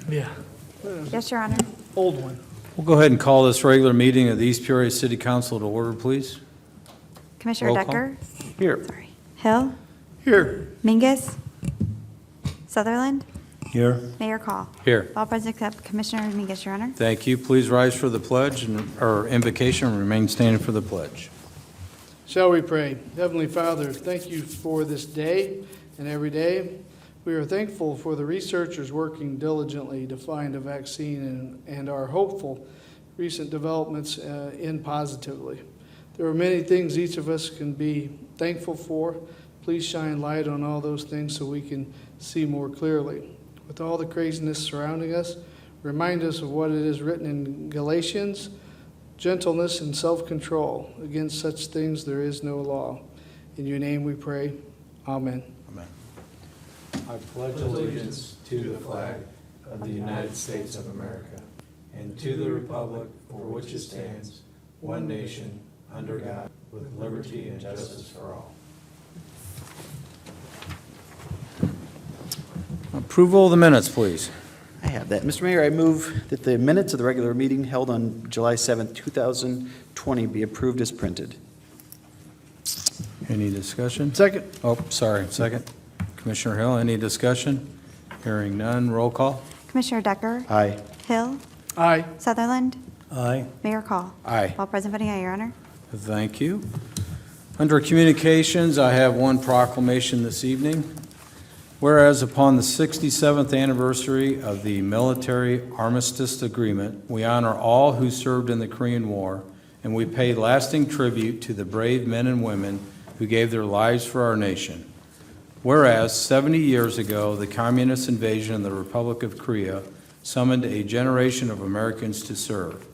Yeah, Yes, Your Honor. old one. We'll go ahead and call this regular meeting of the East Peoria City Council to order, please. Commissioner Roll call. Decker. Here. Sorry. Hill. Here. Mingus. Sutherland. Here. Mayor Call. Here. All present except Commissioner Mingus, Your Honor. Thank you. Please rise for the pledge or invocation and remain standing for the pledge. Shall we pray? Heavenly Father, thank you for this day and every day. We are thankful for the researchers working diligently to find a vaccine and are hopeful recent developments end positively. There are many things each of us can be thankful for. Please shine light on all those things so we can see more clearly. With all the craziness surrounding us, remind us of what it is written in Galatians, gentleness and self-control. Against such things there is no law. In your name we pray. Amen. Amen. I pledge allegiance to the flag of the United States of America and to the republic for which it stands, one nation, under God, with liberty and justice for all. Approval of the minutes, please. I have that. Mr. Mayor, I move that the minutes of the regular meeting held on July 7th, 2020 be approved as printed. Any discussion? Second. Oh, sorry, second. Commissioner Hill, any discussion? Hearing none, roll call. Commissioner Decker. Aye. Hill. Aye. Sutherland. Aye. Mayor Call. Aye. All present voting aye, Your Honor. Thank you. Under communications, I have one proclamation this evening. Whereas upon the 67th anniversary of the Military Armistice Agreement, we honor all who served in the Korean War, and we pay lasting tribute to the brave men and women who gave their lives for our nation. Whereas 70 years ago, the communist invasion of the Republic of Korea summoned a generation of Americans to serve.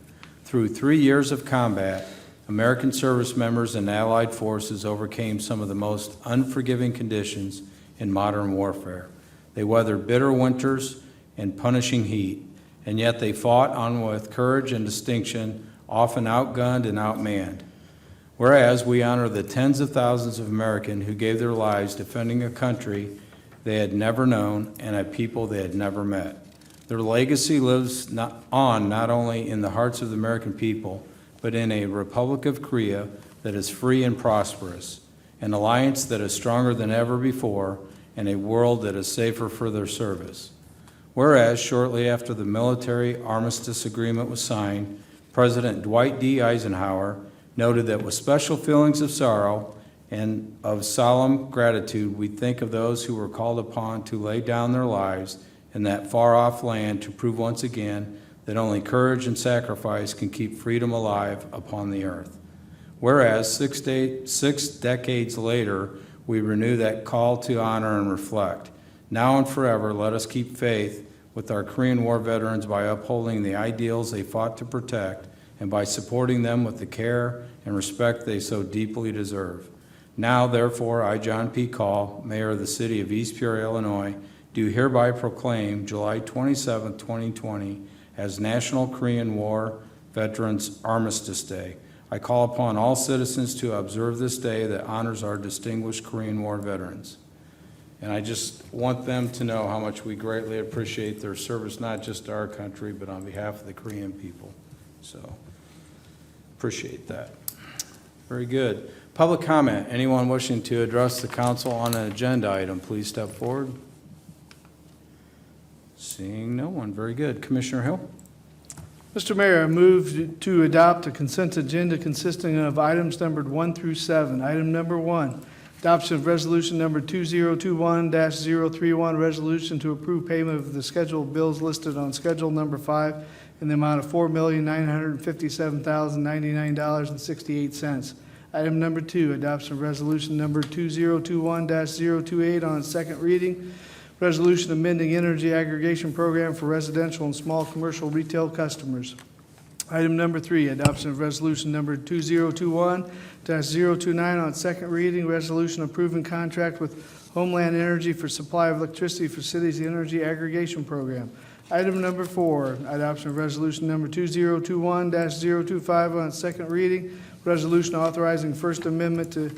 Through 3 years of combat, American service members and Allied forces overcame some of the most unforgiving conditions in modern warfare. They weathered bitter winters and punishing heat, and yet they fought on with courage and distinction, often outgunned and outmanned. Whereas we honor the tens of thousands of Americans who gave their lives defending a country they had never known and a people they had never met. Their legacy lives not only in the hearts of the American people, but in a Republic of Korea that is free and prosperous, an alliance that is stronger than ever before, and a world that is safer for their service. Whereas shortly after the military armistice agreement was signed, President Dwight D. Eisenhower noted that with special feelings of sorrow and of solemn gratitude, we think of those who were called upon to lay down their lives in that far-off land to prove once again that only courage and sacrifice can keep freedom alive upon the earth. Whereas 6 decades later, we renew that call to honor and reflect. Now and forever, let us keep faith with our Korean War veterans by upholding the ideals they fought to protect and by supporting them with the care and respect they so deeply deserve. Now, therefore, I, John P. Call, Mayor of the City of East Peoria, Illinois, do hereby proclaim July 27, 2020 as National Korean War Veterans Armistice Day. I call upon all citizens to observe this day that honors our distinguished Korean War veterans. And I just want them to know how much we greatly appreciate their service, not just to our country, but on behalf of the Korean people. So, appreciate that. Very good. Public comment. Anyone wishing to address the council on an agenda item, please step forward. Seeing no one. Very good. Commissioner Hill? Mr. Mayor, I move to adopt a consent agenda consisting of items numbered 1 through 7. Item number 1, adoption of resolution number 2021-031, resolution to approve payment of the scheduled bills listed on schedule number 5 in the amount of $4,957,099.68. Item number 2, adoption of resolution number 2021-028 on its second reading, resolution amending energy aggregation program for residential and small commercial retail customers. Item number 3, adoption of resolution number 2021-029 on second reading, resolution approving contract with Homeland Energy for supply of electricity for cities' energy aggregation program. Item number 4, adoption of resolution number 2021-025 on second reading, resolution authorizing First Amendment to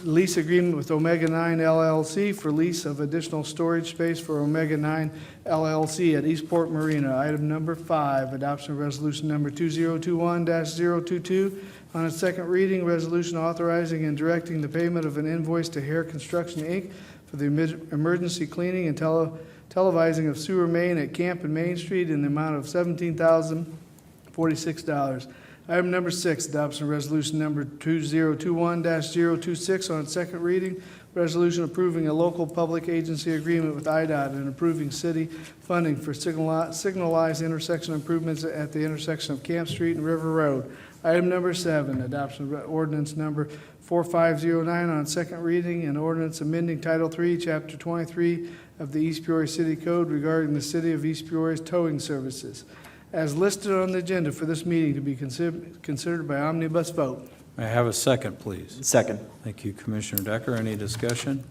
lease agreement with Omega 9 LLC for lease of additional storage space for Omega 9 LLC at Eastport Marina. Item number 5, adoption of resolution number 2021-022. On its second reading, resolution authorizing and directing the payment of an invoice to Hare Construction, Inc. for the emergency cleaning and televising of sewer main at Camp and Main Street in the amount of $17,046. Item number 6, adoption of resolution number 2021-026 on its second reading. Resolution approving a local public agency agreement with IDOT and approving city funding for signalized intersection improvements at the intersection of Camp Street and River Road. Item number 7, adoption of ordinance number 4509 on its second reading, and ordinance amending Title III, Chapter 23 of the East Peoria City Code regarding the City of East Peoria's towing services, as listed on the agenda for this meeting to be considered by omnibus vote. May I have a second, please? Second. Thank you, Commissioner Decker. Any discussion?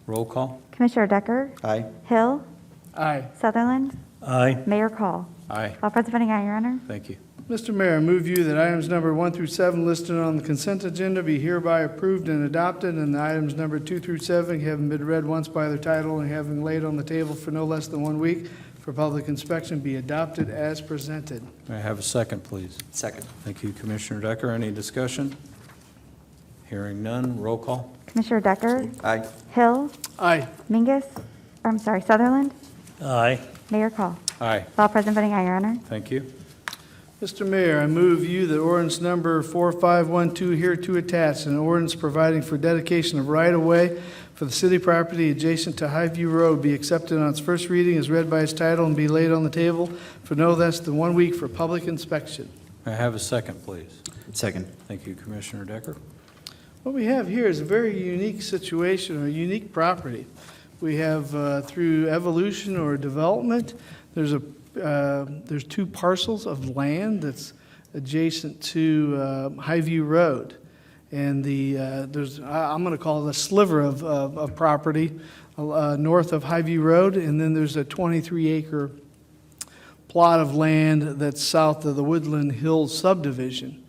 Roll call. Commissioner Decker? Aye. Hill? Aye. Sutherland? Aye. Mayor Call? Aye. All present voting aye, Your Honor. Thank you. Mr. Mayor, I move you that items number 1 through 7 listed on the consent agenda be hereby approved and adopted, and the items number 2 through 7, having been read once by their title and having laid on the table for no less than 1 week for public inspection, be adopted as presented. May I have a second, please? Second. Thank you, Commissioner Decker. Any discussion? Hearing none. Roll call. Commissioner Decker? Aye. Hill? Aye. Sutherland? Aye. Mayor Call? Aye. All present voting aye, Your Honor. Thank you. Mr. Mayor, I move you that ordinance number 4512 hereto attached, an ordinance providing for dedication of right-of-way for the city property adjacent to Highview Road be accepted on its first reading as read by its title and be laid on the table for no less than 1 week for public inspection. May I have a second, please? Second. Thank you, Commissioner Decker. What we have here is a very unique situation, or a unique property. We have, through evolution or development, there's 2 parcels of land that's adjacent to Highview Road. And I'm going to call it a sliver of property north of Highview Road, and then there's a 23-acre plot of land that's south of the Woodland Hills subdivision.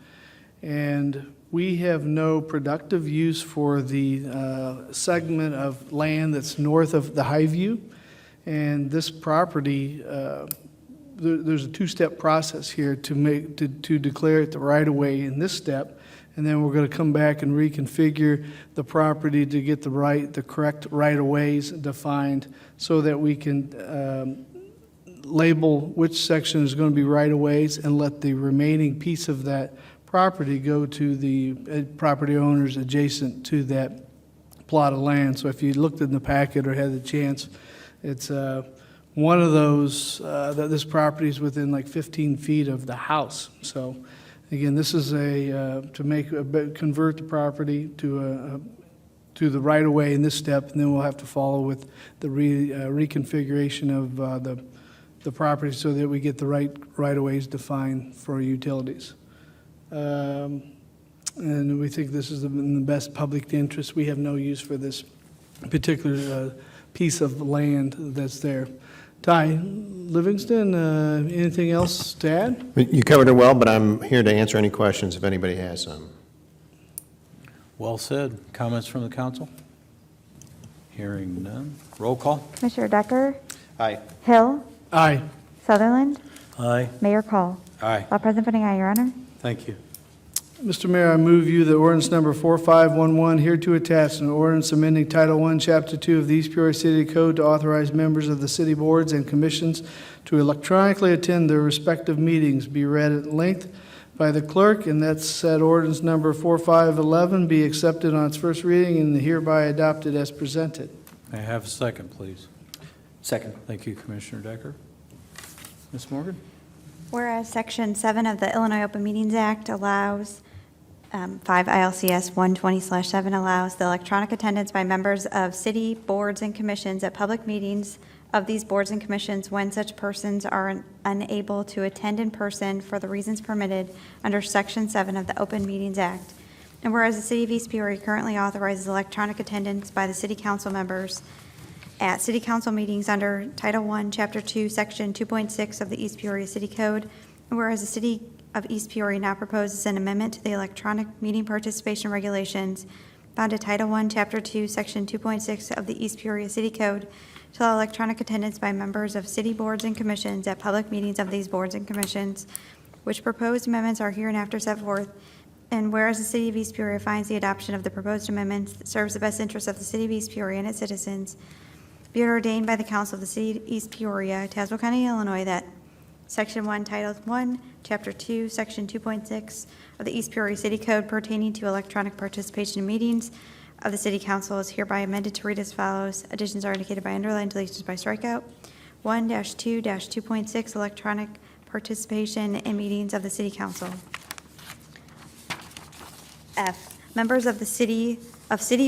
And we have no productive use for the segment of land that's north of the Highview. And this property, there's a 2-step process here to declare it the right-of-way in this step. And then we're going to come back and reconfigure the property to get the correct right-of-ways defined so that we can label which section is going to be right-of-ways and let the remaining piece of that property go to the property owners adjacent to that plot of land. So if you looked in the packet or had the chance, it's one of those that this property is within like 15 feet of the house. So again, this is convert the property to the right of way in this step, and then we'll have to follow with the reconfiguration of the property so that we get the right of ways defined for utilities. And we think this is in the best public interest. We have no use for this particular piece of land that's there. Ty Livingston, anything else to add? You covered it well, but I'm here to answer any questions if anybody has some. Well said. Comments from the council? Hearing none. Roll call. Commissioner Decker? Aye. Hill? Aye. Sutherland? Aye. Mayor Call? Aye. All present voting aye, Your Honor. Thank you. Mr. Mayor, I move you that ordinance number 4511 hereto attached, an ordinance amending Title I, Chapter 2 of the East Peoria City Code to authorize members of the city boards and commissions to electronically attend their respective meetings, be read at length by the clerk, and that said ordinance number 4511 be accepted on its first reading and hereby adopted as presented. May I have a second, please? Second. Thank you, Commissioner Decker. Ms. Morgan? Whereas Section 7 of the Illinois Open Meetings Act allows 5 ILCS 120/7 allows the electronic attendance by members of city boards and commissions at public meetings of these boards and commissions when such persons are unable to attend in person for the reasons permitted under Section 7 of the Open Meetings Act. And whereas the City of East Peoria currently authorizes electronic attendance by the city council members at city council meetings under Title I, Chapter 2, Section 2.6 of the East Peoria City Code, and whereas the City of East Peoria now proposes an amendment to the electronic meeting participation regulations found to Title I, Chapter 2, Section 2.6 of the East Peoria City Code to allow electronic attendance by members of city boards and commissions at public meetings of these boards and commissions, which proposed amendments are hereinafter set forth. And whereas the city of East Peoria finds the adoption of the proposed amendments serves the best interest of the city of East Peoria and its citizens, be it ordained by the council of the city of East Peoria, Tazewell County, Illinois, that Section 1, Title 1, Chapter 2, Section 2.6 of the East Peoria City Code pertaining to electronic participation in meetings of the city council is hereby amended to read as follows. Additions are indicated by underline, deletions by strikeout. 1-2-2.6 electronic participation in meetings of the city council. F, members of city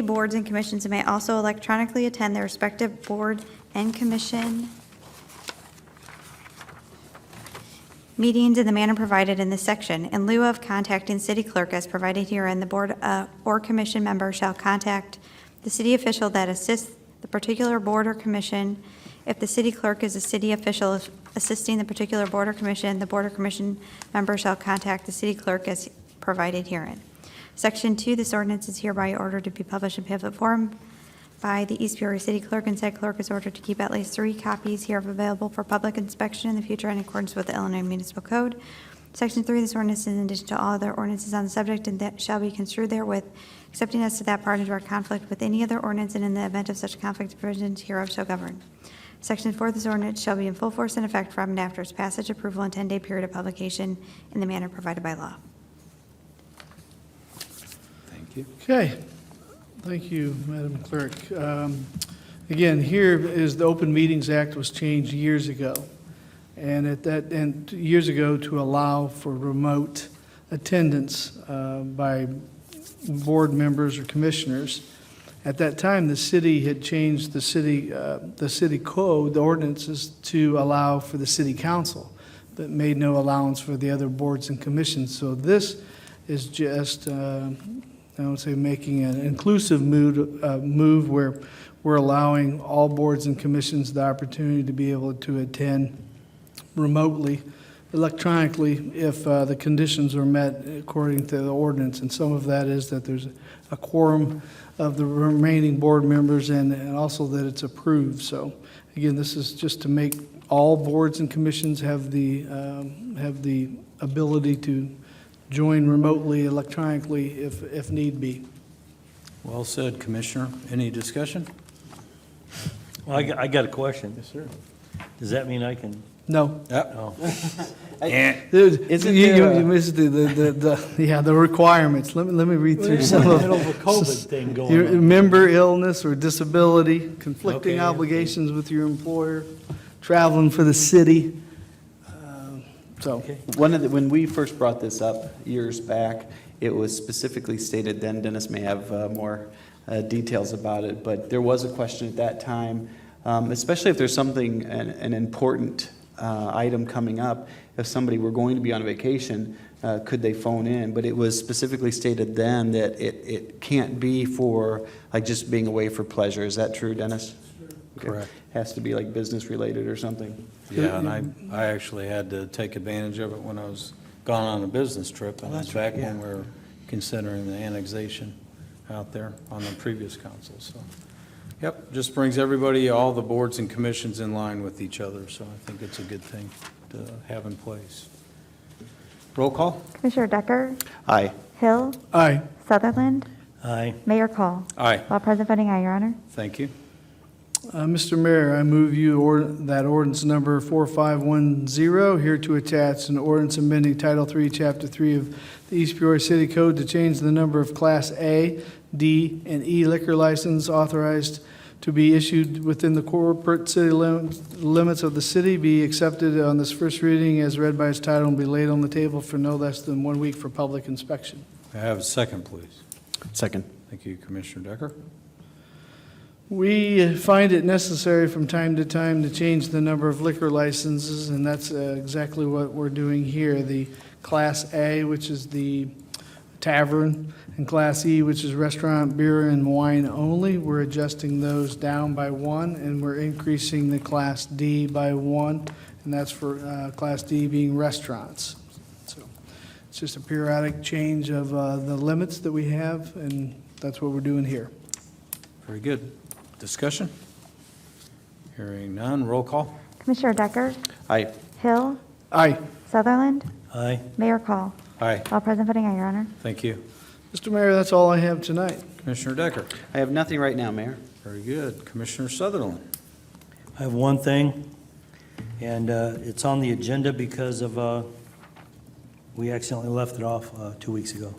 boards and commissions may also electronically attend their respective board and commission meetings in the manner provided in this section. In lieu of contacting city clerk as provided herein, the board or commission member shall contact the city official that assists the particular board or commission. If the city clerk is a city official assisting the particular board or commission, the board or commission member shall contact the city clerk as provided herein. Section 2, this ordinance is hereby ordered to be published in pamphlet form by the East Peoria City Clerk, and said clerk is ordered to keep at least 3 copies hereof available for public inspection in the future in accordance with the Illinois Municipal Code. Section 3, this ordinance is in addition to all other ordinances on the subject and that shall be construed therewith, excepting as to that part in direct conflict with any other ordinance, and in the event of such conflict, the provisions hereof shall govern. Section 4, this ordinance shall be in full force and effect from and after its passage, approval, and 10-day period of publication in the manner provided by law. Thank you. Okay, thank you, Madam Clerk. Again, here is the Open Meetings Act was changed years ago, and years ago to allow for remote attendance by board members or commissioners. At that time, the city had changed the city code, the ordinances, to allow for the city council, but made no allowance for the other boards and commissions. So this is just I would say making an inclusive move where we're allowing all boards and commissions the opportunity to be able to attend remotely, electronically, if the conditions are met according to the ordinance. And some of that is that there's a quorum of the remaining board members and also that it's approved. So again, this is just to make all boards and commissions have the ability to join remotely, electronically, if need be. Well said, Commissioner. Any discussion? Well, I got a question. Yes, sir. Does that mean I can? No. Oh. Dude, Isn't you there a- missed the requirements. Let me read through some of Middle of a COVID thing going your on. member illness or disability, conflicting Okay. obligations with your employer, traveling for the city. So, Okay. When we first brought this up years back, it was specifically stated then, Dennis may have more details about it, but there was a question at that time, especially if there's something, an important item coming up, if somebody were going to be on vacation, could they phone in? But it was specifically stated then that it can't be for like just being away for pleasure. Is that true, Dennis? Okay. Correct. Has to be like business related or something. Yeah, and I actually had to take advantage of it when I was gone on a business trip, and that's back when we were considering the annexation out there on the previous council, so. Yep, just brings everybody, all the boards and commissions in line with each other, so I think it's a good thing to have in place. Roll call? Commissioner Decker? Aye. Hill? aye. Sutherland? Aye. Mayor Cole? Aye, All present voting aye, Your Honor. thank you. Mr. Mayor, I move that ordinance number 4510, here to attach an ordinance amending Title III, Chapter 3 of the East Peoria City Code to change the number of Class A, D, and E liquor license authorized to be issued within the corporate city limits of the city, be accepted on this first reading as read by its title, and be laid on the table for no less than 1 week for public inspection. May I have a second, please? Second. Thank you, Commissioner Decker. We find it necessary from time to time to change the number of liquor licenses, and that's exactly what we're doing here. The Class A, which is the tavern, and Class E, which is restaurant, beer, and wine only, we're adjusting those down by 1, and we're increasing the Class D by 1, and that's for Class D being restaurants. So it's just a periodic change of the limits that we have, and that's what we're doing here. Very good. Discussion? Hearing none, roll call. Commissioner Decker? Aye. Hill? Aye. Sutherland? Aye. Mayor Call? Aye, All present voting aye, Your Honor. thank you. Mr. Mayor, that's all I have tonight. Commissioner Decker? I have nothing right now, Mayor. Very good. Commissioner Sutherland? I have one thing, and it's on the agenda because of, we accidentally left it off 2 weeks ago.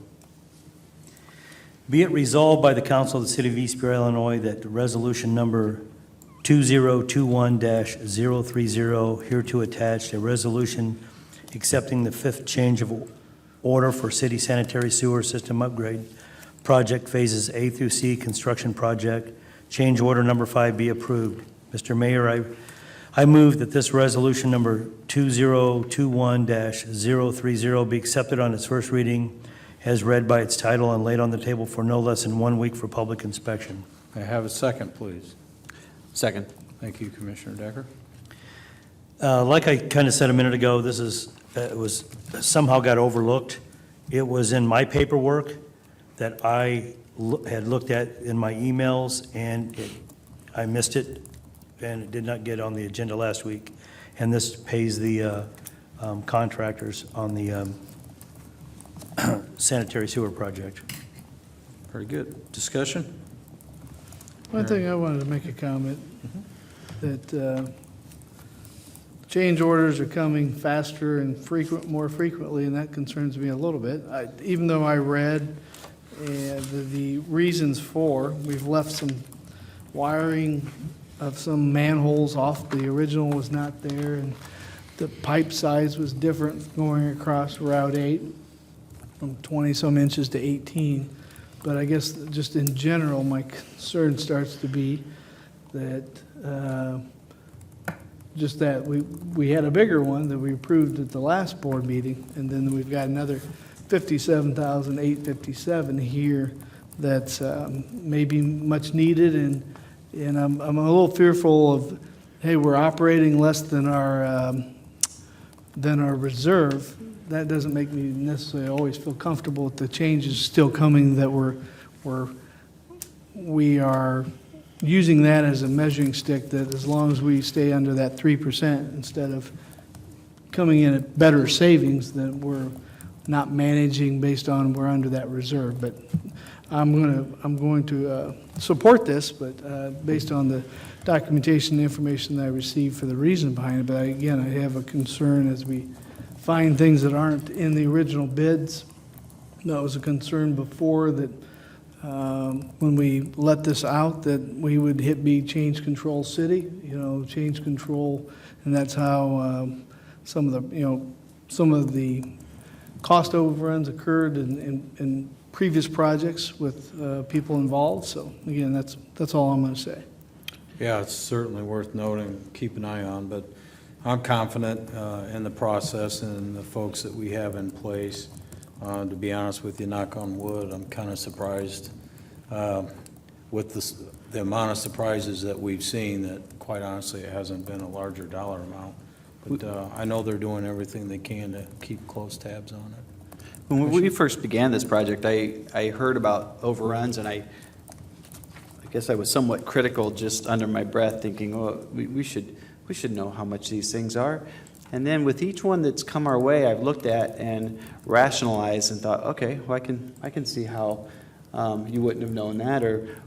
Be it resolved by the Council of the City of East Peoria, Illinois, that resolution number 2021-030, hereto attached, a resolution accepting the fifth change of order for city sanitary sewer system upgrade project phases A through C construction project, change order number 5 be approved. Mr. Mayor, I move that this resolution number 2021-030 be accepted on its first reading as read by its title and laid on the table for no less than 1 week for public inspection. May I have a second, please? Second. Thank you, Commissioner Decker. Like I kind of said a minute ago, this is, it was, somehow got overlooked. It was in my paperwork that I had looked at in my emails, and I missed it, and it did not get on the agenda last week. And this pays the contractors on the sanitary sewer project. Very good. Discussion? One thing I wanted to make a comment, that change orders are coming faster and more frequently, and that concerns me a little bit. Even though I read the reasons for, we've left some wiring of some manholes off. The original was not there, and the pipe size was different going across Route 8 from 20-some inches to 18. But I guess just in general, my concern starts to be that just that we had a bigger one that we approved at the last board meeting, and then we've got another $57,857 here that's maybe much needed, and I'm a little fearful of, hey, we're operating less than our reserve. That doesn't make me necessarily always feel comfortable with the changes still coming, that we are using that as a measuring stick, that as long as we stay under that 3% instead of coming in at better savings, that we're not managing based on we're under that reserve. But I'm going to support this, but based on the documentation and information that I received for the reason behind it. But again, I have a concern as we find things that aren't in the original bids. That was a concern before, that when we let this out, that we would be change control city, change control, and that's how some of the cost overruns occurred in previous projects with people involved. So again, that's all I'm going to say. Yeah, it's certainly worth noting, keep an eye on, but I'm confident in the process and the folks that we have in place. To be honest with you, knock on wood, I'm kind of surprised with the amount of surprises that we've seen, that quite honestly it hasn't been a larger dollar amount. But I know they're doing everything they can to keep close tabs on it. When we first began this project, I heard about overruns, and I guess I was somewhat critical, just under my breath, thinking, oh, we should know how much these things are. And then with each one that's come our way, I've looked at and rationalized and thought, okay, well, I can see how you wouldn't have known that,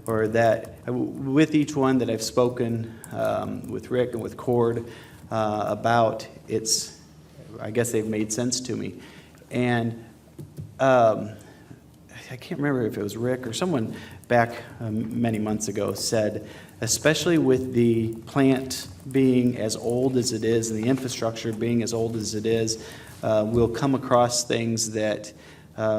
or that with each one that I've spoken with Rick and with Cord about, I guess they've made sense to me. And I can't remember if it was Rick or someone back many months ago said, especially with the plant being as old as it is and the infrastructure being as old as it is, we'll come across things that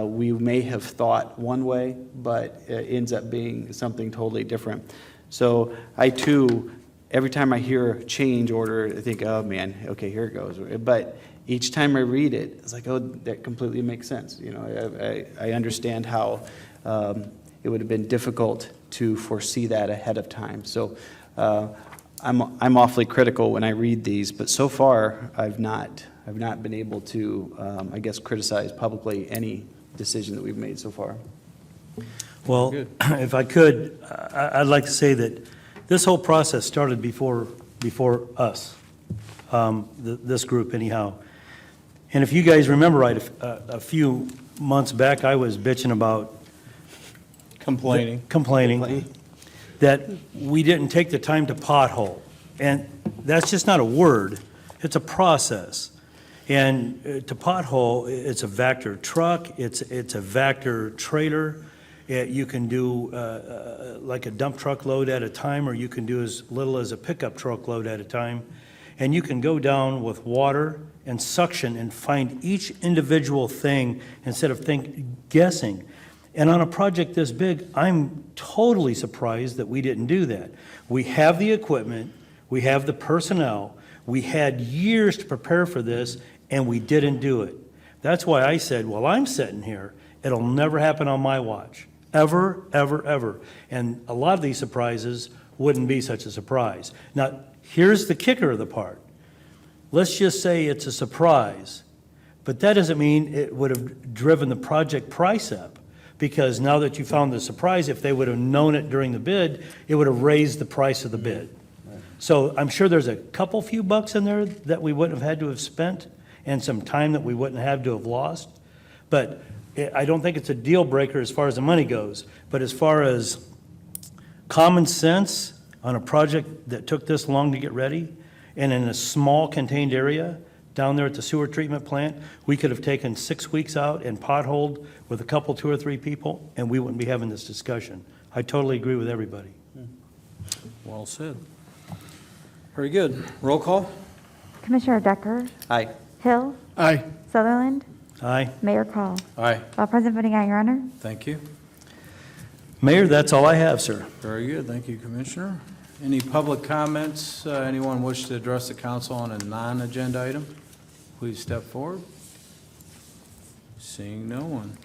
we may have thought one way, but it ends up being something totally different. So I too, every time I hear a change order, I think, oh man, okay, here it goes. But each time I read it, it's like, oh, that completely makes sense. I understand how it would have been difficult to foresee that ahead of time. So I'm awfully critical when I read these, but so far I've not been able to, I guess, criticize publicly any decision that we've made so far. Well, Good. if I could, I'd like to say that this whole process started before us, this group anyhow. And if you guys remember right, a few months back, I was bitching about Complaining. that we didn't take the time to pothole. And that's just not a word, it's a process. And to pothole, it's a Vector truck, it's a Vector trailer. You can do like a dump truck load at a time, or you can do as little as a pickup truck load at a time. And you can go down with water and suction and find each individual thing instead of guessing. And on a project this big, I'm totally surprised that we didn't do that. We have the equipment, we have the personnel, we had years to prepare for this, and we didn't do it. That's why I said, well, I'm sitting here, it'll never happen on my watch. Ever, ever, ever. And a lot of these surprises wouldn't be such a surprise. Now, here's the kicker of the part. Let's just say it's a surprise, but that doesn't mean it would have driven the project price up, because now that you found the surprise, if they would have known it during the bid, it would have raised the price of the bid. So I'm sure there's a couple few bucks in there that we wouldn't have had to have spent, and some time that we wouldn't have to have lost. But I don't think it's a deal breaker as far as the money goes. But as far as common sense on a project that took this long to get ready, and in a small contained area down there at the sewer treatment plant, we could have taken 6 weeks out and potholed with a couple, 2 or 3 people, and we wouldn't be having this discussion. I totally agree with everybody. Well said. Very good. Roll call? Commissioner Decker? Aye. Hill? Aye. Sutherland? Aye. Mayor Call? Aye. All present voting aye, Your Honor. Thank you. Mayor, that's all I have, sir. Very good. Thank you, Commissioner. Any public comments? Anyone wish to address the council on a non-agenda item? Please step forward. Seeing no one.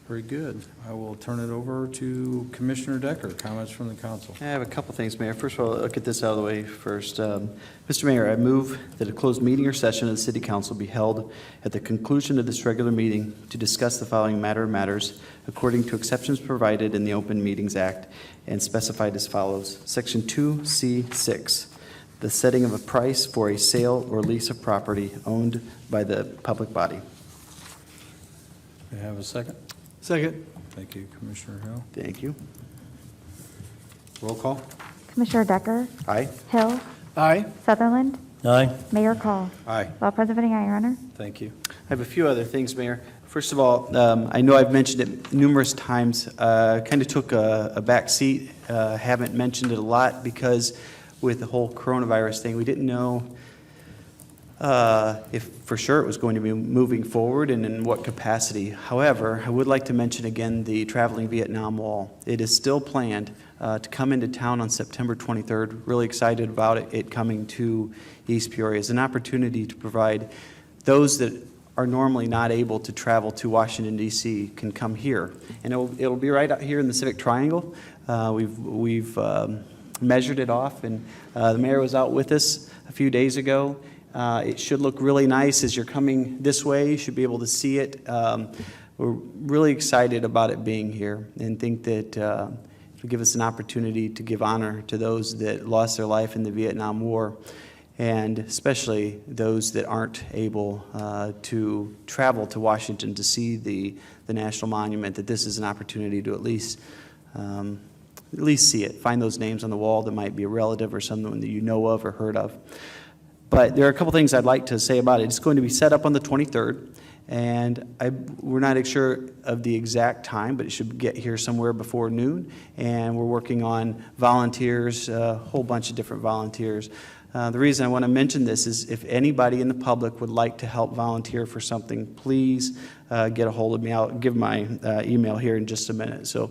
Very good. I will turn it over to Commissioner Decker. Comments from the council. I have a couple things, Mayor. First of all, I'll get this out of the way first. Mr. Mayor, I move that a closed meeting or session of the City Council be held at the conclusion of this regular meeting to discuss the following matters according to exceptions provided in the Open Meetings Act and specified as follows. Section 2C6, the setting of a price for a sale or lease of property owned by the public body. May I have a second? Second. Thank you, Commissioner Hill. Thank you. Roll call? Commissioner Decker? Aye. Hill? Aye. Sutherland? Aye. Mayor Call? Aye. All present voting aye, Your Honor. Thank you. I have a few other things, Mayor. First of all, I know I've mentioned it numerous times. Kind of took a back seat. Haven't mentioned it a lot because with the whole coronavirus thing, we didn't know if for sure it was going to be moving forward and in what capacity. However, I would like to mention again the Traveling Vietnam Wall. It is still planned to come into town on September 23rd. Really excited about it coming to East Peoria. It's an opportunity to provide those that are normally not able to travel to Washington, D.C. can come here. And it'll be right out here in the Civic Triangle. We've measured it off, and the mayor was out with us a few days ago. It should look really nice as you're coming this way. You should be able to see it. We're really excited about it being here and think that it'll give us an opportunity to give honor to those that lost their life in the Vietnam War, and especially those that aren't able to travel to Washington to see the National Monument, that this is an opportunity to at least see it, find those names on the wall that might be a relative or someone that you know of or heard of. But there are a couple things I'd like to say about it. It's going to be set up on the 23rd, and we're not sure of the exact time, but it should get here somewhere before noon. And we're working on volunteers, a whole bunch of different volunteers. The reason I want to mention this is if anybody in the public would like to help volunteer for something, please get a hold of me. I'll give my email here in just a minute. So,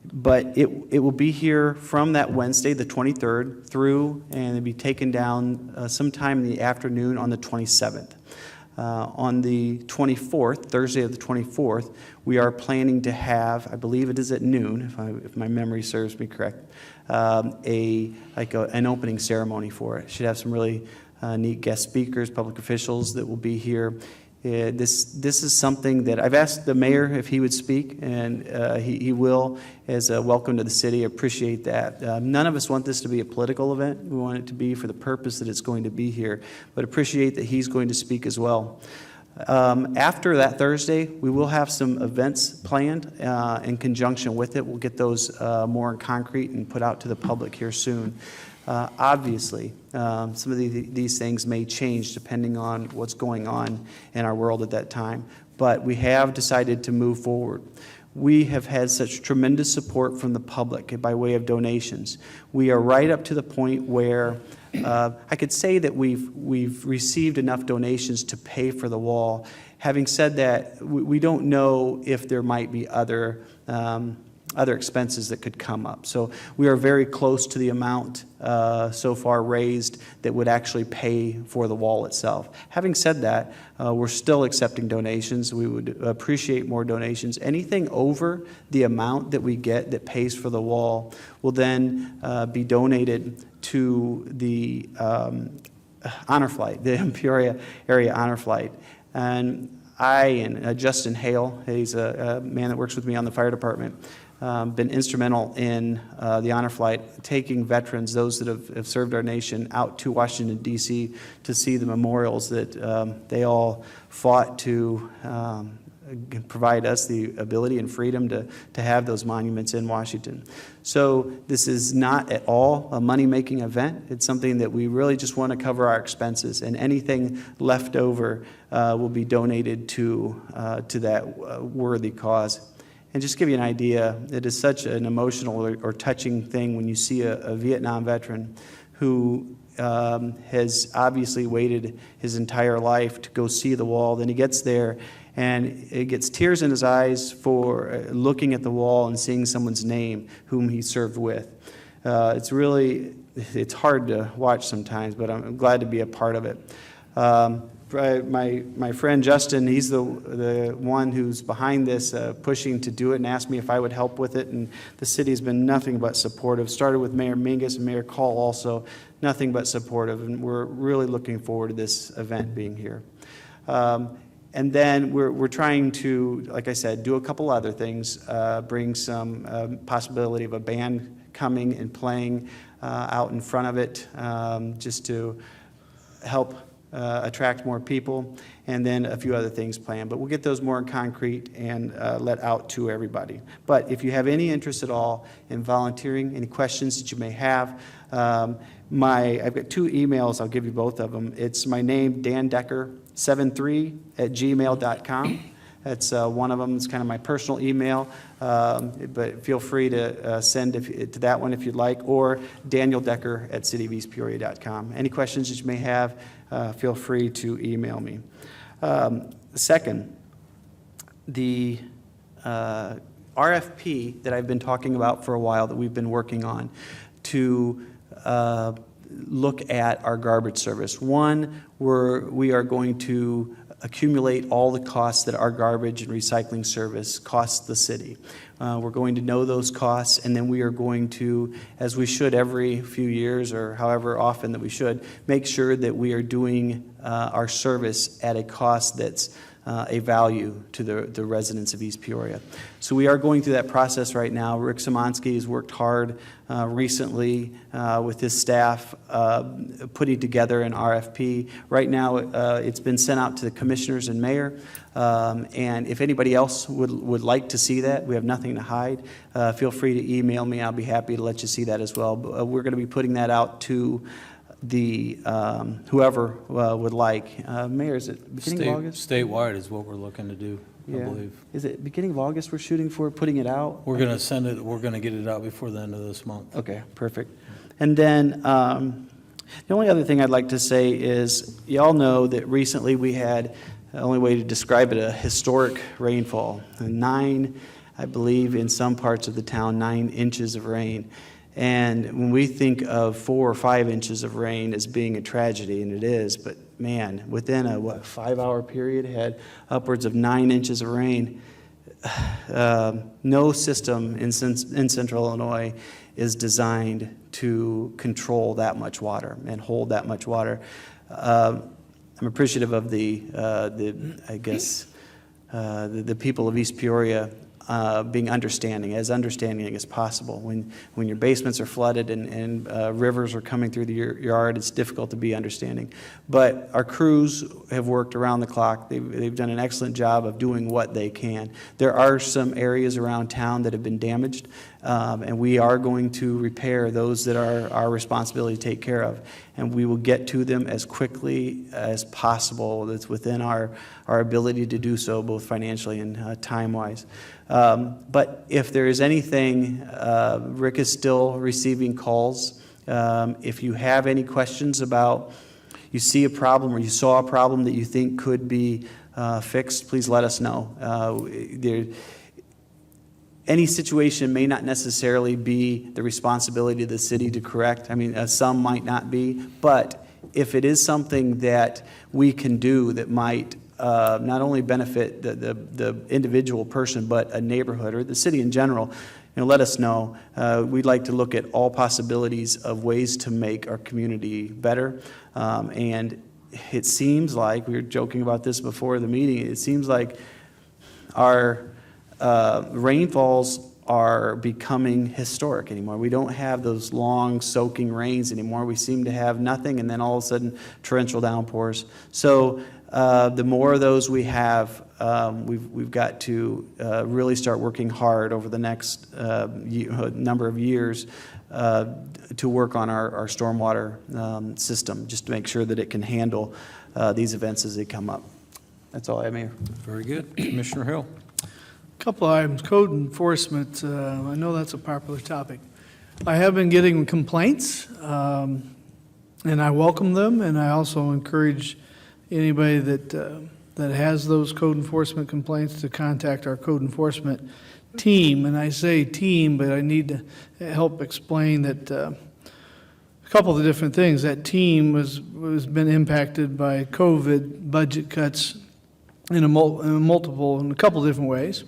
but it will be here from that Wednesday, the 23rd, through, and it'll be taken down sometime in the afternoon on the 27th. On the 24th, Thursday of the 24th, we are planning to have, I believe it is at noon, if my memory serves me correct, an opening ceremony for it. Should have some really neat guest speakers, public officials that will be here. This is something that I've asked the mayor if he would speak, and he will, as a welcome to the city. I appreciate that. None of us want this to be a political event. We want it to be for the purpose that it's going to be here, but appreciate that he's going to speak as well. After that Thursday, we will have some events planned in conjunction with it. We'll get those more in concrete and put out to the public here soon. Obviously, some of these things may change depending on what's going on in our world at that time, but we have decided to move forward. We have had such tremendous support from the public by way of donations. We are right up to the point where I could say that we've received enough donations to pay for the wall. Having said that, we don't know if there might be other expenses that could come up. So we are very close to the amount so far raised that would actually pay for the wall itself. Having said that, we're still accepting donations. We would appreciate more donations. Anything over the amount that we get that pays for the wall will then be donated to the honor flight, the Peoria area honor flight. And I and Justin Hale, he's a man that works with me on the fire department, been instrumental in the honor flight, taking veterans, those that have served our nation, out to Washington, D.C. to see the memorials that they all fought to provide us the ability and freedom to have those monuments in Washington. So this is not at all a money-making event. It's something that we really just want to cover our expenses, and anything left over will be donated to that worthy cause. And just to give you an idea, it is such an emotional or touching thing when you see a Vietnam veteran who has obviously waited his entire life to go see the wall. Then he gets there, and it gets tears in his eyes for looking at the wall and seeing someone's name whom he served with. It's hard to watch sometimes, but I'm glad to be a part of it. My friend Justin, he's the one who's behind this, pushing to do it, and asked me if I would help with it. And the city has been nothing but supportive. Started with Mayor Mingus and Mayor Call also, nothing but supportive. And we're really looking forward to this event being here. And then we're trying to, like I said, do a couple other things, bring some possibility of a band coming and playing out in front of it, just to help attract more people, and then a few other things planned. But we'll get those more in concrete and let out to everybody. But if you have any interest at all in volunteering, any questions that you may have, I've got 2 emails. I'll give you both of them. It's my name, dandecker73@gmail.com. That's one of them. It's kind of my personal email, but feel free to send to that one if you'd like, or danieldecker@cityofeastpeoria.com. Any questions that you may have, feel free to email me. Second, the RFP that I've been talking about for a while, that we've been working on to look at our garbage service. One, we are going to accumulate all the costs that our garbage and recycling service costs the city. We're going to know those costs, and then we are going to, as we should every few years or however often that we should, make sure that we are doing our service at a cost that's a value to the residents of East Peoria. So we are going through that process right now. Rick Szymanski has worked hard recently with his staff putting together an RFP. Right now it's been sent out to the commissioners and mayor, and if anybody else would like to see that, we have nothing to hide. Feel free to email me. I'll be happy to let you see that as well. But, we're going to be putting that out to the whoever would like. Mayor, is it beginning of August? Statewide is what we're looking to do, I believe. Is it beginning of August we're shooting for putting it out? We're going to send it, we're going to get it out before the end of this month. Okay, perfect. And then the only other thing I'd like to say is, you all know that recently we had, the only way to describe it, a historic rainfall. 9, I believe, in some parts of the town, 9 inches of rain. And when we think of 4 or 5 inches of rain as being a tragedy, and it is, but man, within a 5-hour period, had upwards of 9 inches of rain. No system in central Illinois is designed to control that much water and hold that much water. I'm appreciative of the people of East Peoria being understanding as possible. When your basements are flooded and rivers are coming through your yard, it's difficult to be understanding. But our crews have worked around the clock. They've done an excellent job of doing what they can. There are some areas around town that have been damaged, and we are going to repair those that are our responsibility to take care of. And we will get to them as quickly as possible. That's within our ability to do so, both financially and time-wise. But if there is anything, Rick is still receiving calls. If you have any questions about, you see a problem or you saw a problem that you think could be fixed, please let us know. Any situation may not necessarily be the responsibility of the city to correct. I mean, some might not be, but if it is something that we can do that might not only benefit the individual person, but a neighborhood or the city in general, let us know. We'd like to look at all possibilities of ways to make our community better. And it seems like, we were joking about this before the meeting, it seems like our rainfalls are becoming historic anymore. We don't have those long soaking rains anymore. We seem to have nothing and then all of a sudden torrential downpours. So the more of those we have, we've got to really start working hard over the next number of years to work on our stormwater system, just to make sure that it can handle these events as they come up. That's all I have, Mayor. Very good. Commissioner Hill. Couple of items, code enforcement, I know that's a popular topic. I have been getting complaints, and I welcome them, and I also encourage anybody that has those code enforcement complaints to contact our code enforcement team. And I say team, but I need to help explain that a couple of different things. That team has been impacted by COVID budget cuts in a couple different ways.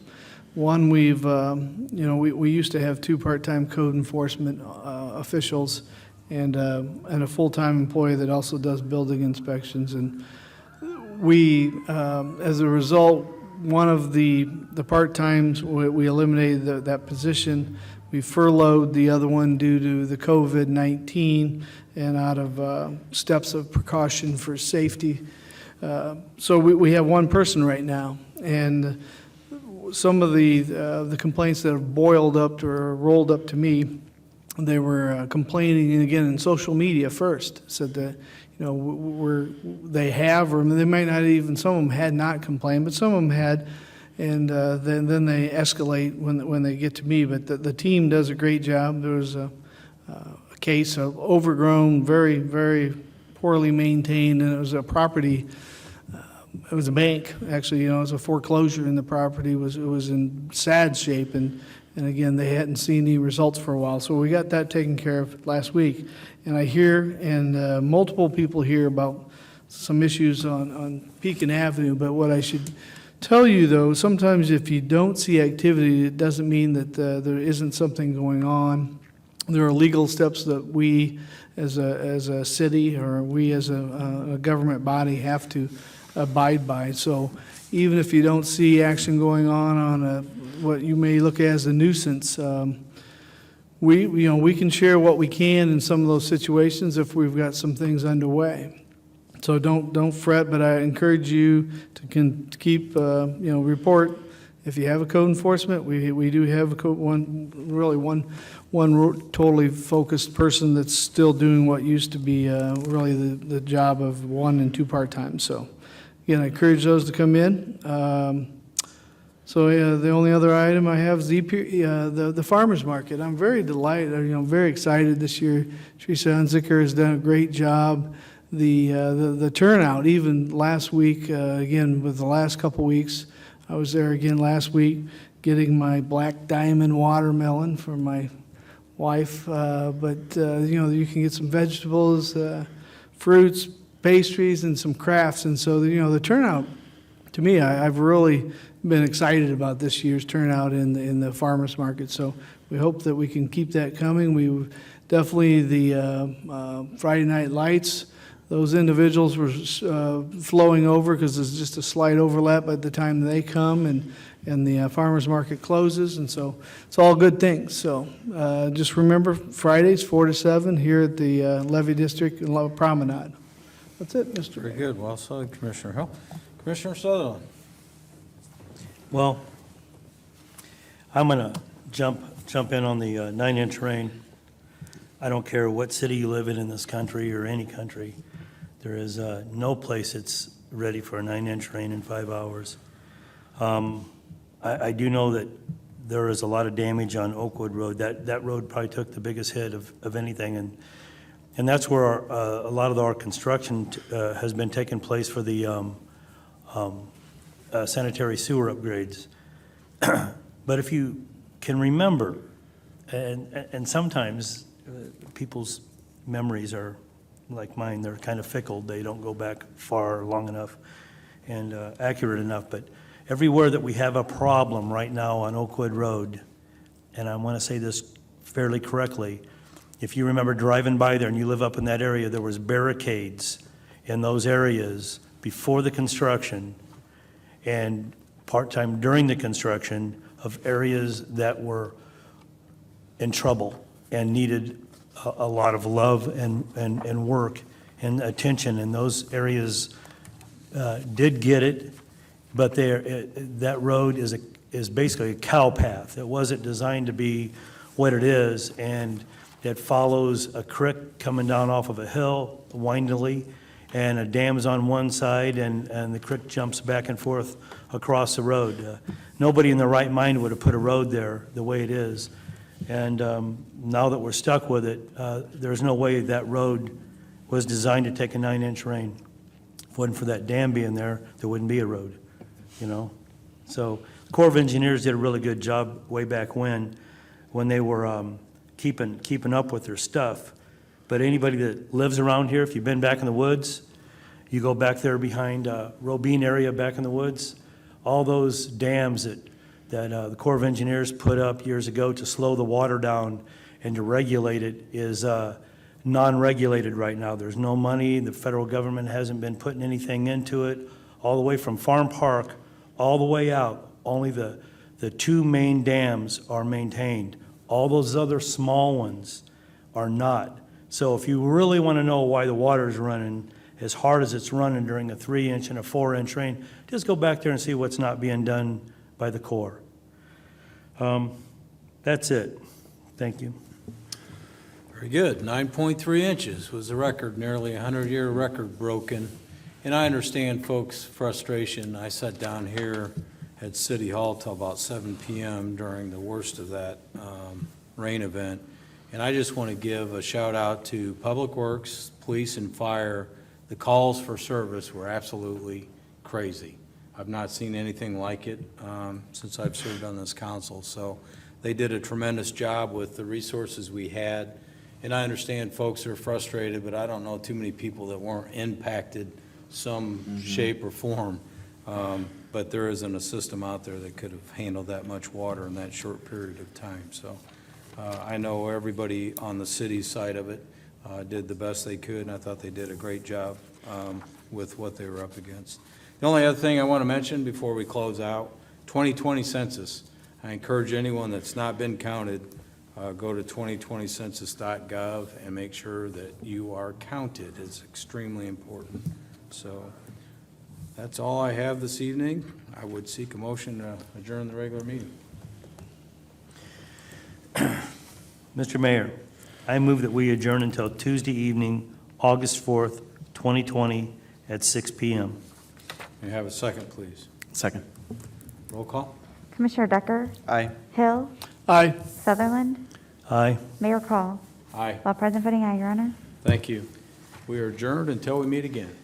One, we used to have 2 part-time code enforcement officials and a full-time employee that also does building inspections. And we, as a result, one of the part-times, we eliminated that position. We furloughed the other one due to the COVID-19 and out of steps of precaution for safety. So we have one person right now. And some of the complaints that have boiled up or rolled up to me, they were complaining, and again, in social media first, said that, they have, or they might not even, some of them had not complained, but some of them had, and then they escalate when they get to me. But the team does a great job. There was a case of overgrown, very, very poorly maintained, and it was a property. It was a bank, actually. It was a foreclosure, and the property it was in sad shape, and again, they hadn't seen any results for a while. So we got that taken care of last week. And I hear, and multiple people hear about some issues on Pekin Avenue. But what I should tell you, though, sometimes if you don't see activity, it doesn't mean that there isn't something going on. There are legal steps that we, as a city, or we as a government body, have to abide by. So even if you don't see action going on what you may look at as a nuisance, we can share what we can in some of those situations if we've got some things underway. So don't fret, but I encourage you to keep report. If you have a code enforcement, we do have one totally focused person that's still doing what used to be really the job of 1 and 2 part-time. So again, I encourage those to come in. The only other item I have is the farmers market. I'm very delighted, very excited this year. Teresa Hunziker has done a great job. The turnout, even last week, again, with the last couple weeks, I was there again last week getting my black diamond watermelon for my wife. You can get some vegetables, fruits, pastries, and some crafts. And so, the turnout, to me, I've really been excited about this year's turnout in the farmers market. So we hope that we can keep that coming. We definitely, the Friday Night Lights, those individuals were flowing over because there's just a slight overlap by the time they come and the farmer's market closes, and so it's all good things. So just remember, Fridays, 4 to 7, here at the Levy District Promenade. That's it, Mr. Very Mayor. good. Well said, Commissioner Hill. Commissioner Sutherland. Well, I'm going to jump in on the 9-inch rain. I don't care what city you live in this country or any country. There is no place that's ready for a 9-inch rain in 5 hours. I do know that there is a lot of damage on Oakwood Road. That road probably took the biggest hit of anything, and that's where a lot of our construction has been taking place for the sanitary sewer upgrades. But if you can remember, and sometimes people's memories are like mine, they're kind of fickle. They don't go back far long enough and accurate enough. But everywhere that we have a problem right now on Oakwood Road, and I want to say this fairly correctly, if you remember driving by there and you live up in that area, there was barricades in those areas before the construction and part-time during the construction of areas that were in trouble and needed a lot of love and work and attention. And those areas did get it, but that road is basically a cow path. It wasn't designed to be what it is, and it follows a creek coming down off of a hill windily, and a dam's on one side, and the creek jumps back and forth across the road. Nobody in their right mind would have put a road there the way it is. And now that we're stuck with it, there's no way that road was designed to take a 9-inch rain. If it wasn't for that dam being there, there wouldn't be a road, you know? So the Corps of Engineers did a really good job way back when they were keeping up with their stuff. But anybody that lives around here, if you've been back in the woods, you go back there behind Robine area back in the woods, all those dams that the Corps of Engineers put up years ago to slow the water down and to regulate it is non-regulated right now. There's no money. The federal government hasn't been putting anything into it. All the way from Farm Park, all the way out, only the 2 main dams are maintained. All those other small ones are not. So if you really want to know why the water is running as hard as it's running during a 3-inch and a 4-inch rain, just go back there and see what's not being done by the Corps. That's it. Thank you. Very good. 9.3 inches was the record, nearly a 100-year record broken. And I understand folks' frustration. I sat down here at City Hall till about 7 p.m. during the worst of that rain event. And I just want to give a shout out to Public Works, Police, and Fire. The calls for service were absolutely crazy. I've not seen anything like it since I've served on this council. So they did a tremendous job with the resources we had. And I understand folks are frustrated, but I don't know too many people that weren't impacted some shape or form. But there isn't a system out there that could have handled that much water in that short period of time. So I know everybody on the city side of it did the best they could, and I thought they did a great job with what they were up against. The only other thing I want to mention before we close out, 2020 census. I encourage anyone that's not been counted, go to 2020census.gov and make sure that you are counted. It's extremely important. So that's all I have this evening. I would seek a motion to adjourn the regular meeting. Mr. Mayor, I move that we adjourn until Tuesday evening, August 4th, 2020, at 6 p.m. May I have a second, please? Second. Roll call? Commissioner Decker? Aye. Hill? Aye. Sutherland? Aye. Mayor Call? Aye. All present voting aye, Your Honor. Thank you. We are adjourned until we meet again.